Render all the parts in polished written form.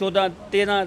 13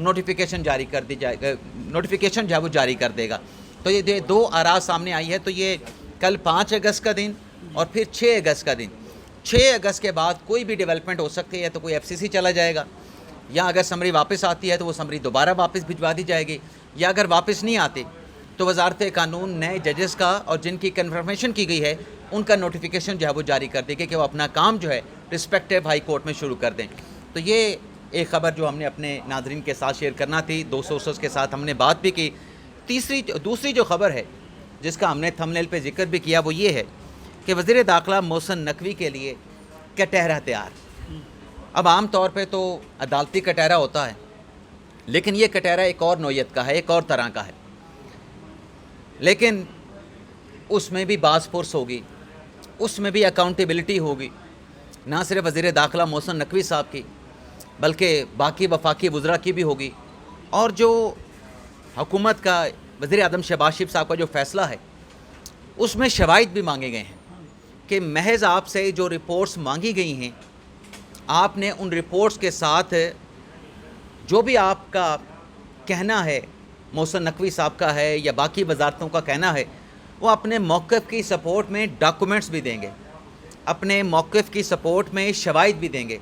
notification جاری کر دی جائے گا، نوٹیفیکیشن جو ہے وہ جاری کر دے گا. تو یہ دو آراء سامنے آئی ہے. تو یہ کل 5 اگست کا دن اور پھر 6 اگست کا دن. 6 اگست کے بعد کوئی بھی ڈیولپمنٹ ہو سکتی ہے. تو کوئی FCC چلا جائے گا، یا اگر سمری واپس آتی ہے تو وہ سمری دوبارہ واپس بھجوا دی جائے گی، یا اگر واپس نہیں آتی تو وزارت قانون نئے ججز کا اور جن کی کنفرمیشن کی گئی ہے ان کا نوٹیفیکیشن جو ہے وہ جاری کر دے گی کہ وہ اپنا کام جو ہے رسپیکٹیو ہائی کورٹ میں شروع کر دیں. تو یہ ایک خبر جو ہم نے اپنے ناظرین کے ساتھ شیئر کرنا تھی. 2 سورسز کے ساتھ ہم نے بات بھی کی. دوسری جو خبر ہے جس کا ہم نے تھمبنیل پہ ذکر بھی کیا وہ یہ ہے کہ وزیر داخلہ محسن نقوی کے لیے کٹہرہ تیار. اب عام طور پہ تو عدالتی کٹہرہ ہوتا ہے، لیکن یہ کٹہرہ ایک اور نوعیت کا ہے، ایک اور طرح کا ہے. لیکن اس میں بھی باز پرس ہوگی، اس میں بھی اکاؤنٹیبلٹی ہوگی، نہ صرف وزیر داخلہ محسن نقوی صاحب کی بلکہ باقی وفاقی وزراء کی بھی ہوگی. اور جو حکومت کا وزیر اعظم شہباز شریف صاحب کا جو فیصلہ ہے اس میں شواہد بھی مانگے گئے ہیں کہ محض آپ سے جو رپورٹس مانگی گئی ہیں آپ نے ان رپورٹس کے ساتھ جو بھی آپ کا کہنا ہے، محسن نقوی صاحب کا ہے یا باقی وزارتوں کا کہنا ہے، وہ اپنے موقف کی سپورٹ میں ڈاکومنٹس بھی دیں گے، اپنے موقف کی سپورٹ میں شواہد بھی دیں گے.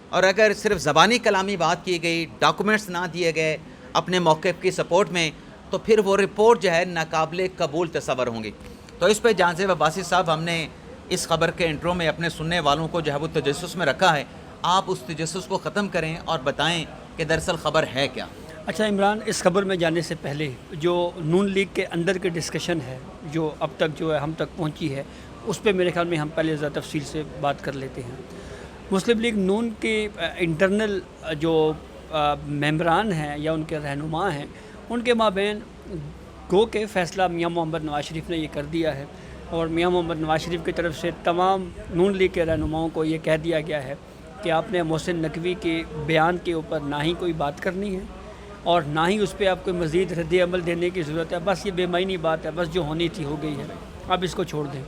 اور اگر صرف زبانی کلامی بات کی گئی، ڈاکومنٹس نہ دیے گئے اپنے موقف کی سپورٹ میں، تو پھر وہ رپورٹ جو ہے ناقابل قبول تصور ہوں گی. تو اس پہ جہاں زیب عباسی صاحب ہم نے اس خبر کے انٹرو میں اپنے سننے والوں کو جو ہے وہ تجسس میں رکھا ہے. آپ اس تجسس کو ختم کریں اور بتائیں کہ دراصل خبر ہے کیا. اچھا عمران، اس خبر میں جانے سے پہلے جو نون لیگ کے اندر کے ڈسکشن ہے جو اب تک جو ہے ہم تک پہنچی ہے، اس پہ میرے خیال میں ہم پہلے زیادہ تفصیل سے بات کر لیتے ہیں. مسلم لیگ نون کے انٹرنل جو ممبران ہیں یا ان کے رہنما ہیں، ان کے مابین گو کے فیصلہ میاں محمد نواز شریف نے یہ کر دیا ہے. اور میاں محمد نواز شریف کی طرف سے تمام نون لیگ کے رہنماؤں کو یہ کہہ دیا گیا ہے کہ آپ نے محسن نقوی کے بیان کے اوپر نہ ہی کوئی بات کرنی ہے اور نہ ہی اس پہ آپ کو مزید رد عمل دینے کی ضرورت ہے. بس یہ بے معنی بات ہے، بس جو ہونی تھی ہو گئی ہے، اب اس کو چھوڑ دیں.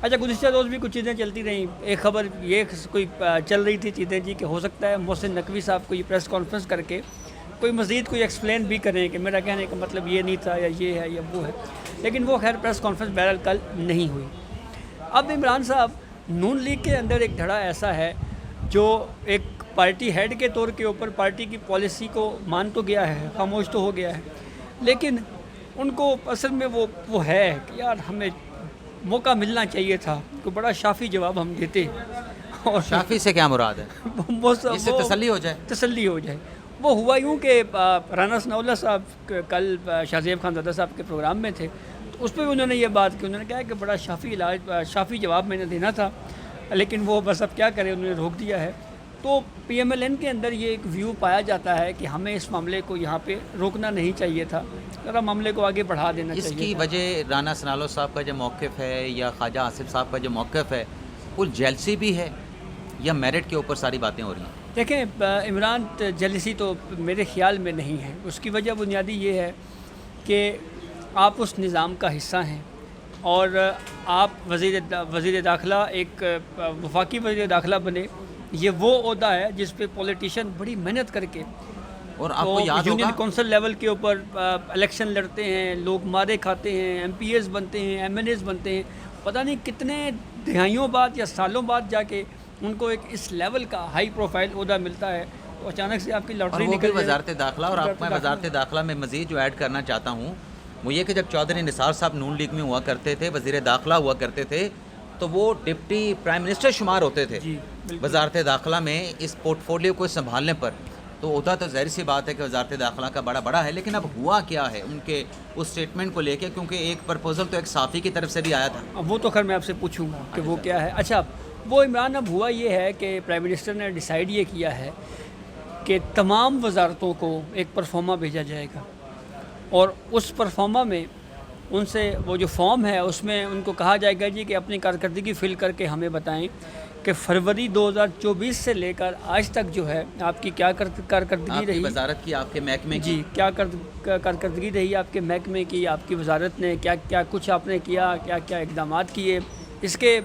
اچھا، گزشتہ روز بھی کچھ چیزیں چلتی رہیں. ایک خبر یہ کوئی چل رہی تھی چیزیں جی کہ ہو سکتا ہے محسن نقوی صاحب کو یہ پریس کانفرنس کر کے کوئی مزید کوئی ایکسپلین بھی کریں کہ میرا کہنے کا مطلب یہ نہیں تھا یا یہ ہے یا وہ ہے. لیکن وہ خیر پریس کانفرنس بہرحال کل نہیں ہوئی. اب عمران صاحب، نون لیگ کے اندر ایک دھڑا ایسا ہے جو ایک پارٹی ہیڈ کے طور کے اوپر پارٹی کی پالیسی کو مان تو گیا ہے، خاموش تو ہو گیا ہے، لیکن ان کو اصل میں وہ ہے کہ یار ہمیں موقع ملنا چاہیے تھا، کوئی بڑا شافی جواب ہم دیتے. اور شافی سے کیا مراد ہے؟ اس سے تسلی ہو جائے. تسلی ہو جائے. وہ ہوا یوں کہ رانا ثناء اللہ صاحب کل شاہ زیب خان زادہ صاحب کے پروگرام میں تھے، تو اس پہ انہوں نے یہ بات کی. انہوں نے کہا کہ بڑا شافی جواب میں نے دینا تھا، لیکن وہ بس اب کیا کرے، انہوں نے روک دیا ہے. تو PMLN کے اندر یہ ایک ویو پایا جاتا ہے کہ ہمیں اس معاملے کو یہاں پہ روکنا نہیں چاہیے تھا، ذرا معاملے کو آگے بڑھا دینا چاہیے. اس کی وجہ رانا ثناء اللہ صاحب کا جو موقف ہے یا خواجہ آصف صاحب کا جو موقف ہے وہ جیلسی بھی ہے یا میرٹ کے اوپر ساری باتیں ہو رہی ہیں؟ دیکھیں عمران، جیلسی تو میرے خیال میں نہیں ہے. اس کی وجہ بنیادی یہ ہے کہ آپ اس نظام کا حصہ ہیں اور آپ وزیر داخلہ، ایک وفاقی وزیر داخلہ بنے. یہ وہ عہدہ ہے جس پہ پولیٹیشین بڑی محنت کر کے اور آپ کو یاد یونین ہوگا کونسل لیول کے اوپر الیکشن لڑتے ہیں، لوگ مارے کھاتے ہیں، MPAs بنتے ہیں، MNAs بنتے ہیں. پتہ نہیں کتنے دہائیوں بعد یا سالوں بعد جا کے ان کو ایک اس لیول کا ہائی پروفائل عہدہ ملتا ہے. تو اچانک سے آپ کی لاٹری نکل جائے. وزارت داخلہ. اور آپ میں وزارت داخلہ میں مزید جو ایڈ کرنا چاہتا ہوں وہ یہ کہ جب چودھری نثار صاحب نون لیگ میں ہوا کرتے تھے، وزیر داخلہ ہوا کرتے تھے، تو وہ ڈپٹی پرائم منسٹر شمار ہوتے تھے وزارت داخلہ میں اس پورٹ فولیو کو سنبھالنے پر. تو عہدہ تو ظاہر سی بات ہے کہ وزارت داخلہ کا بڑا ہے، لیکن اب ہوا کیا ہے ان کے اس سٹیٹمنٹ کو لے کے؟ کیونکہ ایک پرپوزل تو ایک صافی کی طرف سے بھی آیا تھا. وہ تو خیر میں آپ سے پوچھوں گا کہ وہ کیا ہے. اچھا، وہ عمران، اب ہوا یہ ہے کہ پرائم منسٹر نے ڈیسائیڈ یہ کیا ہے کہ تمام وزارتوں کو ایک پرفارما بھیجا جائے گا، اور اس پرفارما میں ان سے وہ جو فارم ہے اس میں ان کو کہا جائے گا جی کہ اپنی کارکردگی فل کر کے ہمیں بتائیں کہ فروری 2024 سے لے کر آج تک جو ہے آپ کی کیا کارکردگی رہی، وزارت کی، آپ کے محکمے کی. جی، کیا کارکردگی رہی آپ کے محکمے کی، آپ کی وزارت نے کیا کچھ آپ نے کیا، کیا اقدامات کیے. اس کے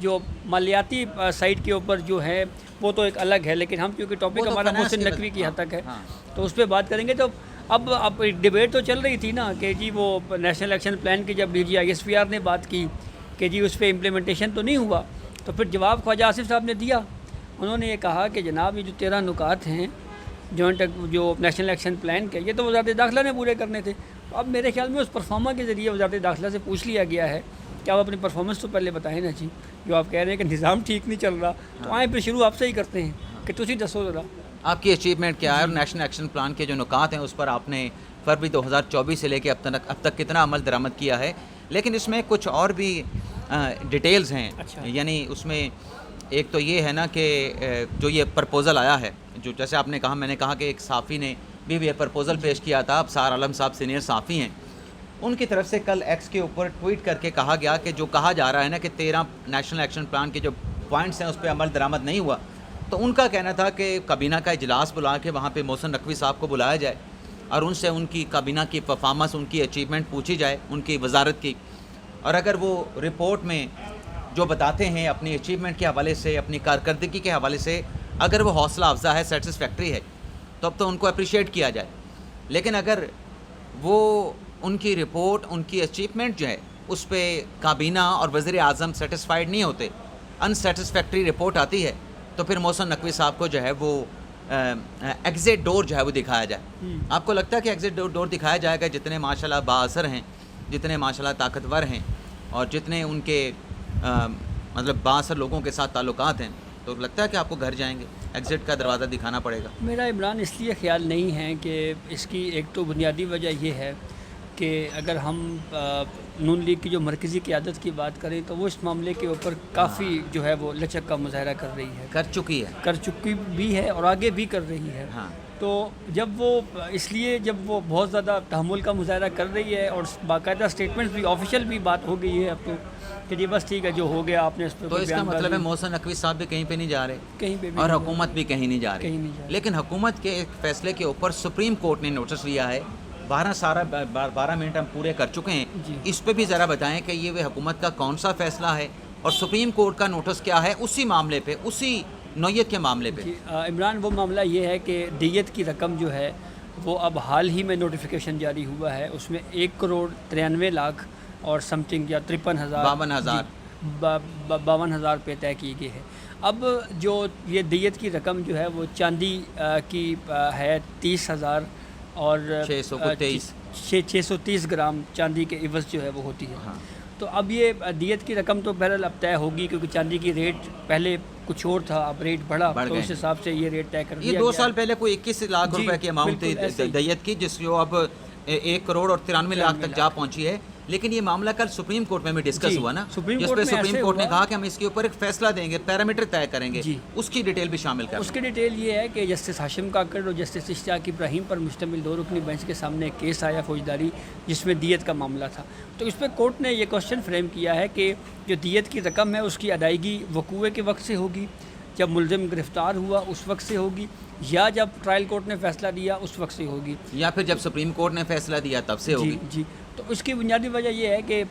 جو مالیاتی سائٹ کے اوپر جو ہے وہ تو ایک الگ ہے، لیکن ہم چونکہ ٹاپک وہ تو ہمارا finance محسن کے نقوی کی حد تک ہے ہاں۔ تو اس پہ بات کریں گے. تو اب ڈبیٹ تو چل رہی تھی نا کہ جی وہ نیشنل ایکشن پلان کی جب DGISPR نے بات کی کہ جی اس پہ امپلیمنٹیشن تو نہیں ہوا، تو پھر جواب خواجہ آصف صاحب نے دیا. انہوں نے یہ کہا کہ جناب یہ جو 13 نکات ہیں جوائنٹ جو نیشنل ایکشن پلان کے، یہ تو وزارت داخلہ نے پورے کرنے تھے. اب میرے خیال میں اس پرفارما کے ذریعے وزارت داخلہ سے پوچھ لیا گیا ہے کہ آپ اپنی پرفارمنس تو پہلے بتائیں نا جی. جو آپ کہہ رہے ہیں کہ نظام ٹھیک نہیں چل رہا، تو آئیں پھر شروع آپ سے ہی کرتے ہیں کہ تسی دسو ذرا آپ کی اچیومنٹ کیا ہے اور نیشنل ایکشن پلان کے جو نکات ہیں اس پر آپ نے فروری 2024 سے لے کے اب تک کتنا عمل درآمد کیا ہے. لیکن اس میں کچھ اور بھی ڈیٹیلز ہیں. اچھا. یعنی اس میں ایک تو یہ ہے نا کہ جو یہ پرپوزل آیا ہے، جو جیسے آپ نے کہا، میں نے کہا کہ ایک صحافی نے بھی یہ پرپوزل پیش کیا تھا. ابصار عالم صاحب سینئر صحافی ہیں، ان کی طرف سے کل ایکس کے اوپر ٹویٹ کر کے کہا گیا کہ جو کہا جا رہا ہے نا کہ 13 نیشنل ایکشن پلان کے جو پوائنٹس ہیں اس پہ عمل درآمد نہیں ہوا، تو ان کا کہنا تھا کہ کابینہ کا اجلاس بلا کے وہاں پہ محسن نقوی صاحب کو بلایا جائے اور ان سے ان کی کابینہ کی پرفارمنس، ان کی اچیومنٹ پوچھی جائے، ان کی وزارت کی. اور اگر وہ رپورٹ میں جو بتاتے ہیں اپنی اچیومنٹ کے حوالے سے، اپنی کارکردگی کے حوالے سے، اگر وہ حوصلہ افزا ہے، سیٹسفیکٹری ہے، تو اب تو ان کو اپریشیٹ کیا جائے. لیکن اگر وہ ان کی رپورٹ، ان کی اچیومنٹ جو ہے اس پہ کابینہ اور وزیر اعظم سیٹسفائیڈ نہیں ہوتے، انسیٹسفیکٹری رپورٹ آتی ہے، تو پھر محسن نقوی صاحب کو جو ہے وہ ایگزٹ ڈور جو ہے وہ دکھایا جائے. آپ کو لگتا ہے کہ ایگزٹ ڈور دکھایا جائے گا؟ جتنے ماشاءاللہ بااثر ہیں، جتنے ماشاءاللہ طاقتور ہیں اور جتنے ان کے مطلب بااثر لوگوں کے ساتھ تعلقات ہیں، تو لگتا ہے کہ آپ کو گھر جائیں گے، ایگزٹ کا دروازہ دکھانا پڑے گا؟ میرا عمران اس لیے خیال نہیں ہے کہ اس کی ایک تو بنیادی وجہ یہ ہے کہ اگر ہم نون لیگ کی جو مرکزی قیادت کی بات کریں تو وہ اس معاملے کے اوپر کافی جو ہے وہ لچک کا مظاہرہ کر رہی ہے، کر چکی بھی ہے اور آگے بھی کر رہی ہے. ہاں. تو جب وہ اس لیے جب وہ بہت زیادہ تحمل کا مظاہرہ کر رہی ہے اور باقاعدہ اسٹیٹمنٹ بھی، آفیشیل بھی بات ہو گئی ہے اب تو کہ جی بس ٹھیک ہے جو ہو گیا آپ نے اس پہ، تو اس کا مطلب ہے محسن نقوی صاحب بھی کہیں پہ نہیں جا رہے، کہیں پہ بھی، اور حکومت بھی کہیں نہیں جا رہی. لیکن حکومت کے ایک فیصلے کے اوپر سپریم کورٹ نے نوٹس لیا ہے. 12 منٹ ہم پورے کر چکے ہیں. اس پہ بھی ذرا بتائیں کہ یہ حکومت کا کون سا فیصلہ ہے اور سپریم کورٹ کا نوٹس کیا ہے اسی معاملے پہ، اسی نوعیت کے معاملے پہ. عمران وہ معاملہ یہ ہے کہ دیت کی رقم جو ہے وہ اب حال ہی میں نوٹیفیکیشن جاری ہوا ہے، اس میں 1,93,00,000 اور سم تھنگ یا 52,000 پہ طے کی گئی ہے. اب جو یہ دیت کی رقم جو ہے وہ چاندی کی ہے 30,000 اور 630 گرام چاندی کے عوض جو ہے وہ ہوتی ہے. تو اب یہ دیت کی رقم تو بہرحال اب طے ہوگی کیونکہ چاندی کی ریٹ پہلے کچھ اور تھا، اب ریٹ بڑھا تو اس حساب سے یہ ریٹ طے کر دیا. یہ 2 سال پہلے کوئی 21 لاکھ روپے کی اماؤنٹ تھی دیت کی، جس جو اب 1,93,00,000 تک جا پہنچی ہے. لیکن یہ معاملہ کل سپریم کورٹ میں بھی ڈسکس ہوا نا، جس پہ سپریم کورٹ نے کہا کہ ہم اس کے اوپر ایک فیصلہ دیں گے، پیرامیٹر طے کریں گے. اس کی ڈیٹیل بھی شامل کریں. اس کی ڈیٹیل یہ ہے کہ جسٹس ہاشم کاکڑ اور جسٹس اشتیاق ابراہیم پر مشتمل 2 رکنی بینچ کے سامنے ایک کیس آیا فوجداری جس میں دیت کا معاملہ تھا. تو اس پہ کورٹ نے یہ کوشچن فریم کیا ہے کہ جو دیت کی رقم ہے اس کی ادائیگی وقوع کے وقت سے ہوگی، جب ملزم گرفتار ہوا اس وقت سے ہوگی، یا جب ٹرائل کورٹ نے فیصلہ دیا اس وقت سے ہوگی، یا پھر جب سپریم کورٹ نے فیصلہ دیا تب سے ہوگی. جی. تو اس کی بنیادی وجہ یہ ہے کہ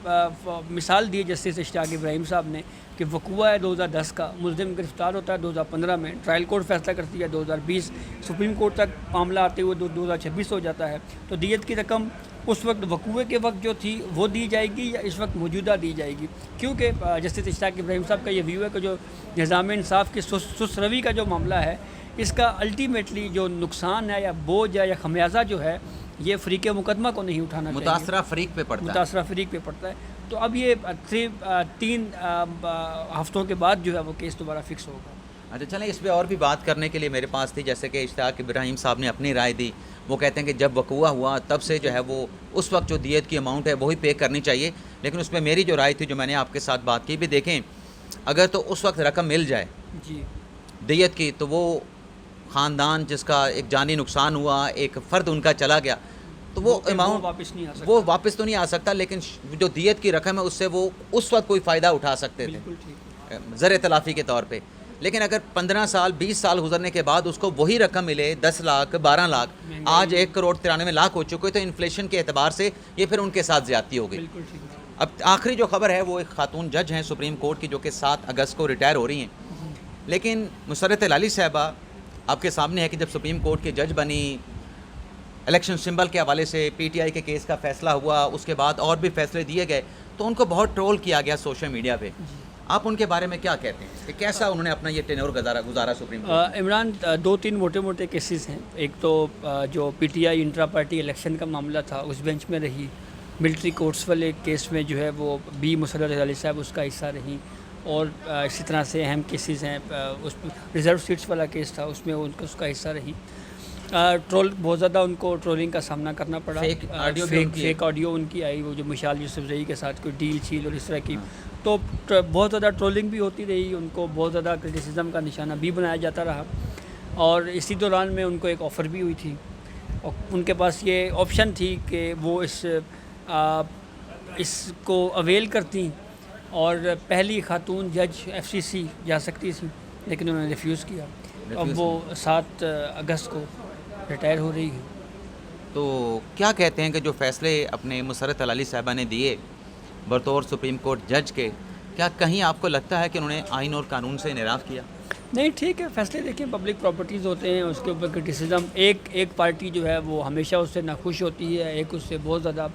مثال دی جسٹس اشتیاق ابراہیم صاحب نے کہ وقوع ہے 2010 کا، ملزم گرفتار ہوتا ہے 2015 میں، ٹرائل کورٹ فیصلہ کرتی ہے 2020، سپریم کورٹ تک معاملہ آتے ہوئے 2026 ہو جاتا ہے. تو دیت کی رقم اس وقت وقوع کے وقت جو تھی وہ دی جائے گی یا اس وقت موجودہ دی جائے گی؟ کیونکہ جسٹس اشتیاق ابراہیم صاحب کا یہ ویو ہے کہ جو نظام انصاف کی سست روی کا جو معاملہ ہے اس کا الٹیمیٹلی جو نقصان ہے یا بوجھ ہے یا خمیازہ جو ہے یہ فریق مقدمہ کو نہیں اٹھانا چاہیے، متاثرہ فریق پہ پڑتا ہے. تو اب یہ 3 ہفتوں کے بعد جو ہے وہ کیس دوبارہ فکس ہوگا. اچھا چلیں، اس پہ اور بھی بات کرنے کے لیے میرے پاس تھی. جیسے کہ اشتیاق ابراہیم صاحب نے اپنی رائے دی، وہ کہتے ہیں کہ جب وقوع ہوا تب سے جو ہے وہ اس وقت جو دیت کی اماؤنٹ ہے وہی پے کرنی چاہیے. لیکن اس میں میری جو رائے تھی، جو میں نے آپ کے ساتھ بات کی بھی، دیکھیں اگر تو اس وقت رقم مل جائے دیت کی تو وہ خاندان جس کا ایک جانی نقصان ہوا، ایک فرد ان کا چلا گیا، تو وہ اماؤنٹ وہ واپس تو نہیں آ سکتا، لیکن جو دیت کی رقم ہے اس سے وہ اس وقت کوئی فائدہ اٹھا سکتے تھے زر تلافی کے طور پہ. لیکن اگر 15 سال 20 سال گزرنے کے بعد اس کو وہی رقم ملے 10 لاکھ 12 لاکھ، آج 1,93,00,000 ہو چکے، تو انفلیشن کے اعتبار سے یہ پھر ان کے ساتھ زیادتی ہو گئی. اب آخری جو خبر ہے وہ ایک خاتون جج ہیں سپریم کورٹ کی جو کہ 7 اگست کو ریٹائر ہو رہی ہیں، لیکن مسرت ہلالی صاحبہ آپ کے سامنے ہے کہ جب سپریم کورٹ کے جج بنی، الیکشن سمبل کے حوالے سے پی ٹی آئی کے کیس کا فیصلہ ہوا، اس کے بعد اور بھی فیصلے دیے گئے، تو ان کو بہت ٹرول کیا گیا سوشل میڈیا پہ. آپ ان کے بارے میں کیا کہتے ہیں کہ کیسا انہوں نے اپنا یہ ٹینور گزارا سپریم کورٹ؟ عمران 2-3 موٹے موٹے کیسز ہیں. ایک تو جو P T I intra party election کا معاملہ تھا اس بینچ میں رہی. ملٹری کورٹس والے کیس میں جو ہے وہ بی مسرت ہلالی صاحب اس کا حصہ رہیں. اور اسی طرح سے اہم کیسز ہیں، اس ریزرو سیٹس والا کیس تھا اس میں اس کا حصہ رہی. ٹرول بہت زیادہ ان کو ٹرولنگ کا سامنا کرنا پڑا. فیک آڈیو ان کی آئی، وہ جو مشال یوسف زئی کے ساتھ کوئی ڈیل چھیل اور اس طرح کی، تو بہت زیادہ ٹرولنگ بھی ہوتی رہی. ان کو بہت زیادہ کرٹیسزم کا نشانہ بھی بنایا جاتا رہا. اور اسی دوران میں ان کو ایک آفر بھی ہوئی تھی، اور ان کے پاس یہ آپشن تھی کہ وہ اس کو اویل کرتی اور پہلی خاتون جج ایف سی سی جا سکتی تھی، لیکن انہوں نے ریفیوز کیا. اب وہ 7 اگست کو ریٹائر ہو رہی ہے. تو کیا کہتے ہیں کہ جو فیصلے اپنے مسرت ہلالی صاحبہ نے دیے بطور سپریم کورٹ جج کے، کیا کہیں آپ کو لگتا ہے کہ انہوں نے آئین اور قانون سے انحراف کیا؟ نہیں، ٹھیک ہے، فیصلے دیکھیں پبلک پراپرٹیز ہوتے ہیں، اس کے اوپر کرٹیسزم ایک پارٹی جو ہے وہ ہمیشہ اس سے ناخوش ہوتی ہے، ایک اس سے بہت زیادہ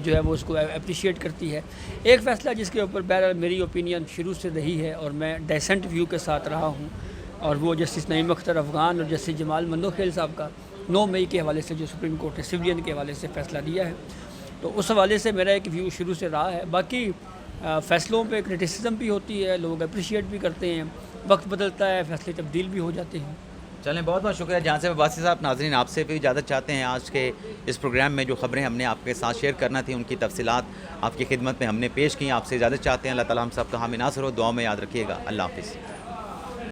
جو ہے وہ اس کو اپریشیٹ کرتی ہے. ایک فیصلہ جس کے اوپر بہرحال میری اوپینین شروع سے رہی ہے اور میں ڈیسنٹ ویو کے ساتھ رہا ہوں، اور وہ جسٹس نعیم اختر افغان اور جسٹس جمال مندوخیل صاحب کا 9 مئی کے حوالے سے جو سپریم کورٹ نے سویلین کے حوالے سے فیصلہ دیا ہے، تو اس حوالے سے میرا ایک ویو شروع سے رہا ہے. باقی فیصلوں پہ کرٹیسزم بھی ہوتی ہے، لوگ اپریشیٹ بھی کرتے ہیں، وقت بدلتا ہے، فیصلے تبدیل بھی ہو جاتے ہیں. چلیں، بہت بہت شکریہ جہاں سے عباسی صاحب. ناظرین، آپ سے بھی اجازت چاہتے ہیں. آج کے اس پروگرام میں جو خبریں ہم نے آپ کے ساتھ شیئر کرنا تھی ان کی تفصیلات آپ کی خدمت میں ہم نے پیش کی. آپ سے اجازت چاہتے ہیں. اللہ تعالیٰ ہم سب کا حامی ناصر ہو. دعاؤں میں یاد رکھیے گا. اللہ حافظ.